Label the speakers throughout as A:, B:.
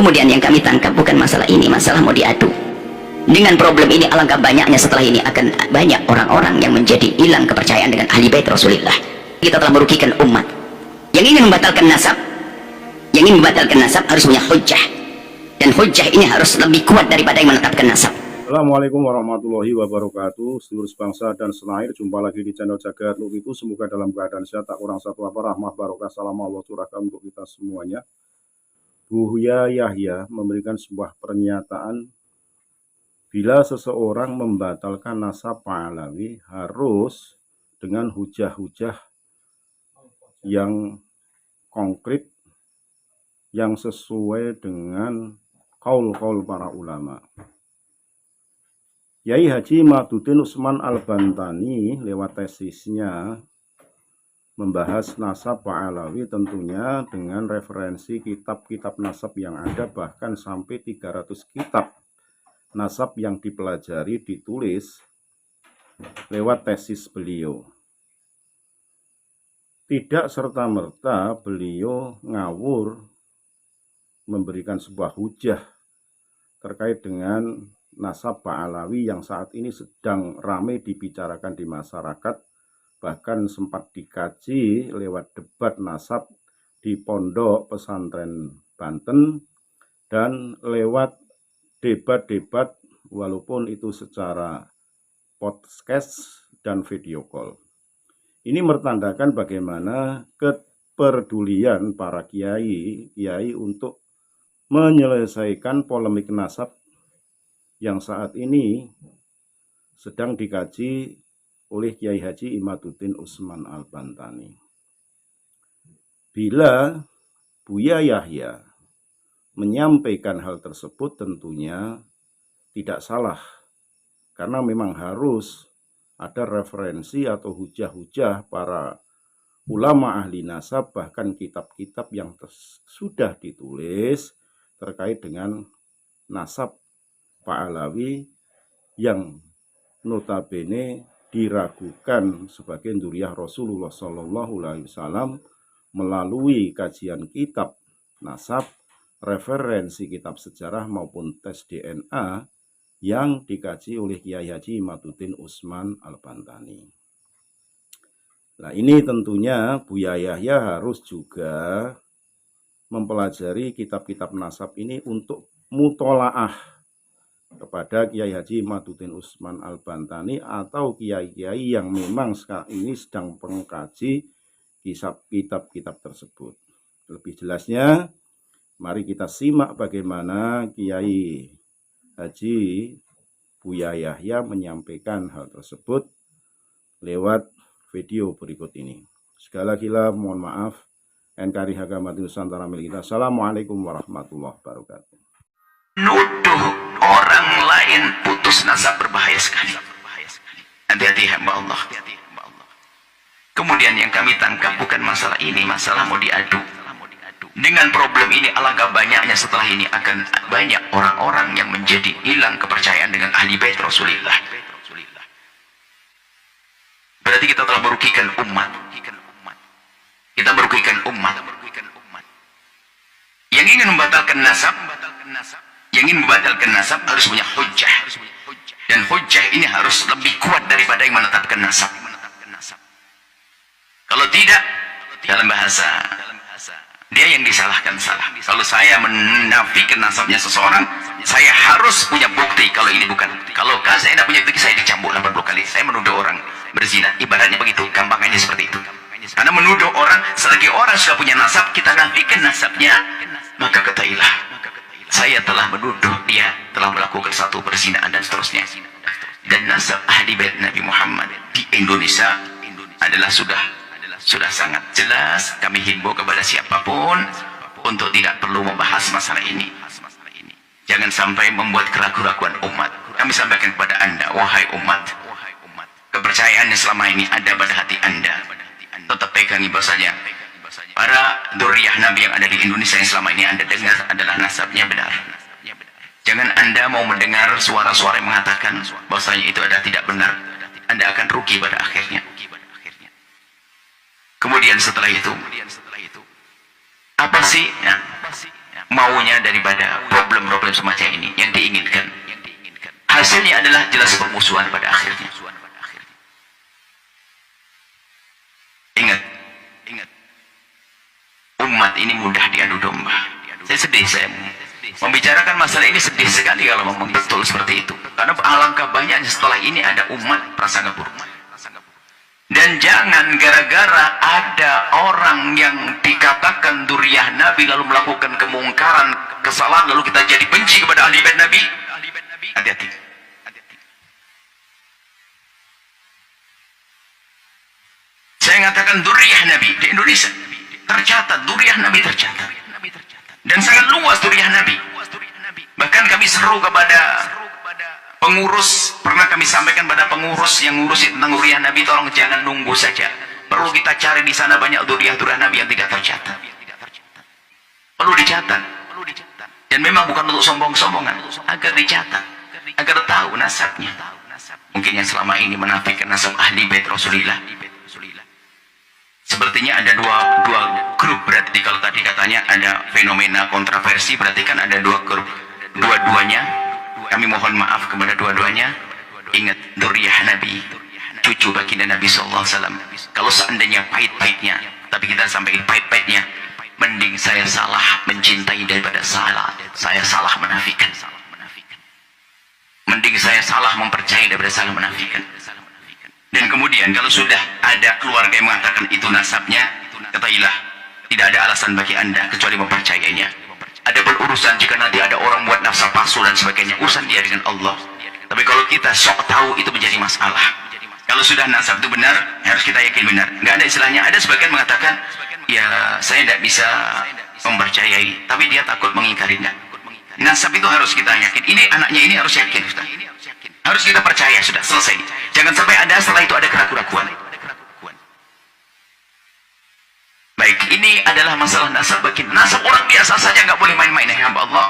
A: Kemudian yang kami tangkap bukan masalah ini, masalah mau diadu. Dengan problem ini alangkah banyaknya setelah ini akan banyak orang-orang yang menjadi hilang kepercayaan dengan ahli bait Rasulullah. Kita telah merugikan umat. Yang ingin membatalkan nasab harus punya hujjah, dan hujjah ini harus lebih kuat daripada yang menetapkan nasab.
B: Assalamualaikum warahmatullahi wabarakatuh. Seluruh bangsa dan senair, jumpa lagi di channel Jagat Lu itu. Semoga dalam keadaan sehat, tak kurang satu apa, rahmah barokah salam Allah curahkan untuk kita semuanya. Buya Yahya memberikan sebuah pernyataan, bila seseorang membatalkan nasab Pahlawi harus dengan hujah-hujah yang konkret, yang sesuai dengan qaul-qaul para ulama. Yai Haji Imaduddin Usman Al-Bantani lewat tesisnya membahas nasab Pahlawi tentunya dengan referensi kitab-kitab nasab yang ada, bahkan sampai 300 kitab nasab yang dipelajari, ditulis lewat tesis beliau. Tidak serta-merta beliau ngawur memberikan sebuah hujah terkait dengan nasab Pahlawi yang saat ini sedang ramai dibicarakan di masyarakat, bahkan sempat dikaji lewat debat nasab di Pondok Pesantren Banten dan lewat debat-debat walaupun itu secara podcast dan video call. Ini mertandakan bagaimana kepedulian para kiai untuk menyelesaikan polemik nasab yang saat ini sedang dikaji oleh Kiai Haji Imaduddin Usman Al-Bantani. Bila Buya Yahya menyampaikan hal tersebut tentunya tidak salah, karena memang harus ada referensi atau hujah-hujah para ulama ahli nasab, bahkan kitab-kitab yang sudah ditulis terkait dengan nasab Pahlawi yang notabene diragukan sebagai dzurriyyah Rasulullah SAW melalui kajian kitab nasab, referensi kitab sejarah maupun tes DNA yang dikaji oleh Kiai Haji Imaduddin Usman Al-Bantani. Nah, ini tentunya Buya Yahya harus juga mempelajari kitab-kitab nasab ini untuk mutolaah kepada Kiai Haji Imaduddin Usman Al-Bantani atau kiai-kiai yang memang sekarang ini sedang mengkaji kitab-kitab tersebut. Lebih jelasnya, mari kita simak bagaimana Kiai Haji Buya Yahya menyampaikan hal tersebut lewat video berikut ini. Sekali lagi mohon maaf, NKRI Agama Nusantara milik kita. Assalamualaikum warahmatullahi wabarakatuh.
C: Nuduh orang lain putus nasab berbahaya sekali. Hati-hati hamba Allah. Kemudian yang kami tangkap bukan masalah ini, masalah mau diadu. Dengan problem ini alangkah banyaknya setelah ini akan banyak orang-orang yang menjadi hilang kepercayaan dengan ahli bait Rasulullah. Berarti kita telah merugikan umat. Kita merugikan umat. Yang ingin membatalkan nasab, harus punya hujjah. Dan hujjah ini harus lebih kuat daripada yang menetapkan nasab. Kalau tidak, dalam bahasa dia yang disalahkan salah. Kalau saya menafikan nasabnya seseorang, saya harus punya bukti kalau ini bukan. Kalau saya tidak punya bukti, saya dicambuk 80 kali. Saya menuduh orang berzina, ibaratnya begitu, gampangnya seperti itu. Karena menuduh orang, selagi orang sudah punya nasab, kita nafikan nasabnya, maka katailah, saya telah menuduh dia telah melakukan satu perzinaan dan seterusnya. Dan nasab ahli bait Nabi Muhammad di Indonesia adalah sudah sangat jelas. Kami himbau kepada siapapun untuk tidak perlu membahas masalah ini. Jangan sampai membuat keraguan-keraguan umat. Kami sampaikan kepada Anda, wahai umat, kepercayaan yang selama ini ada pada hati Anda, tetap pegangi bahasanya para dzurriyyah Nabi yang ada di Indonesia yang selama ini Anda dengar adalah nasabnya benar. Jangan Anda mau mendengar suara-suara yang mengatakan bahwasanya itu adalah tidak benar. Anda akan rugi pada akhirnya. Kemudian setelah itu, apa sih maunya daripada problem-problem semacam ini yang diinginkan. Hasilnya adalah jelas permusuhan pada akhirnya. Ingat, umat ini mudah diadu domba. Saya sedih, saya membicarakan masalah ini sedih sekali kalau ngomong betul seperti itu. Karena alangkah banyaknya setelah ini ada umat prasangka buruk. Dan jangan gara-gara ada orang yang dikatakan duriyah Nabi lalu melakukan kemungkaran, kesalahan, lalu kita jadi benci kepada ahli bait Nabi. Hati-hati. Saya mengatakan duriyah Nabi di Indonesia tercatat, duriyah Nabi tercatat, dan sangat luas duriyah Nabi. Bahkan kami seru kepada pengurus, pernah kami sampaikan pada pengurus yang ngurusin tentang duriyah Nabi, tolong jangan nunggu saja, perlu kita cari di sana banyak duriyah Nabi yang tidak tercatat, perlu dicatat. Dan memang bukan untuk sombong-sombongan, agar dicatat, agar tahu nasabnya. Mungkin yang selama ini menafikan nasab ahli bait Rasulullah. Sepertinya ada dua grup, berarti kalau tadi katanya ada fenomena kontroversi, berarti kan ada dua grup. Dua-duanya, kami mohon maaf kepada dua-duanya. Ingat, duriyah Nabi, cucu baginda Nabi SAW. Kalau seandainya pahit-pahitnya, tapi kita sampaikan pahit-pahitnya, mending saya salah mencintai daripada saya salah menafikan. Mending saya salah mempercayai daripada salah menafikan. Dan kemudian kalau sudah ada keluarga yang mengatakan itu nasabnya, ketahuilah tidak ada alasan bagi anda kecuali mempercayainya. Ada berurusan jika nanti ada orang buat nasab palsu dan sebagainya, urusan dia dengan Allah. Tapi kalau kita sok tahu, itu menjadi masalah. Kalau sudah nasab itu benar, harus kita yakin benar. Nggak ada istilahnya. Ada sebagian mengatakan, ya saya tidak bisa mempercayai, tapi dia takut mengingkarinya. Nasab itu harus kita yakin. Ini anaknya ini harus yakin, Ustaz. Harus kita percaya, sudah selesai. Jangan sampai ada setelah itu ada keraguan-keraguan. Baik, ini adalah masalah nasab baginda. Nasab orang biasa saja nggak boleh main-main, ya hamba Allah.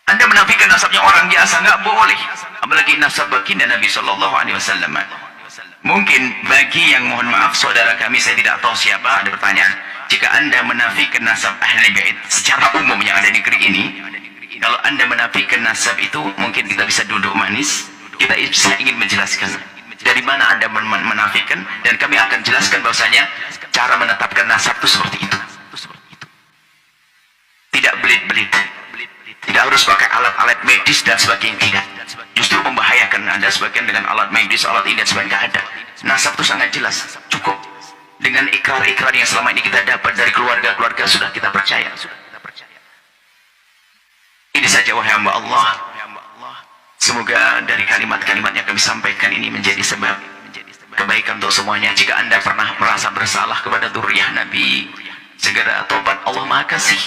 C: Anda menafikan nasabnya orang biasa nggak boleh, apalagi nasab baginda Nabi Shallallahu Alaihi Wasallam. Mungkin bagi yang mohon maaf saudara kami, saya tidak tahu siapa, ada pertanyaan. Jika anda menafikan nasab ahli bait secara umum yang ada di negeri ini, kalau anda menafikan nasab itu, mungkin kita bisa duduk manis, kita bisa ingin menjelaskan dari mana anda menafikan, dan kami akan jelaskan bahwasanya cara menetapkan nasab itu seperti itu. Tidak belit-belit, tidak harus pakai alat-alat medis dan sebagainya, tidak. Justru membahayakan anda sebagian dengan alat medis, alat ini dan sebagainya. Ada nasab itu sangat jelas, cukup dengan ikrar-ikrar yang selama ini kita dapat dari keluarga-keluarga, sudah kita percaya. Ini saja wahai hamba Allah. Semoga dari kalimat-kalimat yang kami sampaikan ini menjadi sebab kebaikan untuk semuanya. Jika anda pernah merasa bersalah kepada duriyah Nabi, segera tobat, Allah Maha Kasih.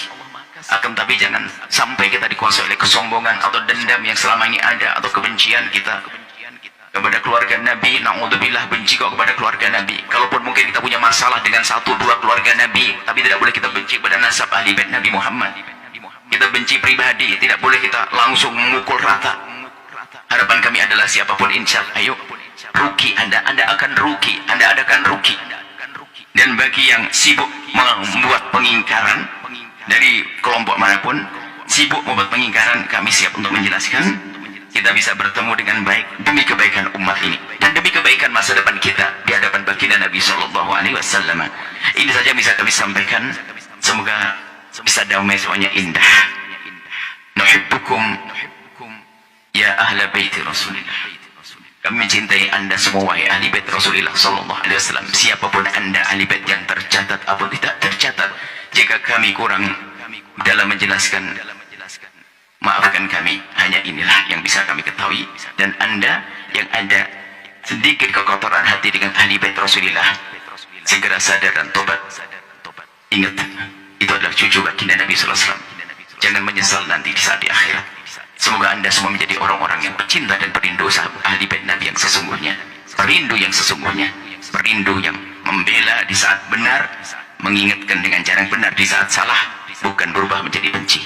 C: Akan tapi jangan sampai kita dikuasai oleh kesombongan atau dendam yang selama ini ada, atau kebencian kita kepada keluarga Nabi. Na'udzubillah, benci kok kepada keluarga Nabi. Kalaupun mungkin kita punya masalah dengan satu dua keluarga Nabi, tapi tidak boleh kita benci kepada nasab ahli bait Nabi Muhammad. Kita benci pribadi, tidak boleh kita langsung memukul rata. Harapan kami adalah siapapun insya Allah, ayo rugi anda akan rugi, anda adakan rugi. Dan bagi yang sibuk membuat pengingkaran dari kelompok manapun, sibuk membuat pengingkaran, kami siap untuk menjelaskan. Kita bisa bertemu dengan baik demi kebaikan umat ini dan demi kebaikan masa depan kita di hadapan baginda Nabi Shallallahu Alaihi Wasallam. Ini saja bisa kami sampaikan. Semoga bisa damai, semuanya indah. Nuhibbukum ya ahla baiti Rasulillah. Kami mencintai anda semua wahai ahli bait Rasulullah Sallallahu Alaihi Wasallam. Siapapun anda ahli bait yang tercatat atau tidak tercatat, jika kami kurang dalam menjelaskan, maafkan kami. Hanya inilah yang bisa kami ketahui. Dan anda yang ada sedikit kekotoran hati dengan ahli bait Rasulullah, segera sadar dan tobat. Ingat, itu adalah cucu baginda Nabi Sallallahu Alaihi Wasallam. Jangan menyesal nanti di saat di akhirat. Semoga anda semua menjadi orang-orang yang bercinta dan perindu sahabat ahli bait Nabi yang sesungguhnya, perindu yang sesungguhnya, perindu yang membela di saat benar, mengingatkan dengan cara yang benar di saat salah, bukan berubah menjadi benci.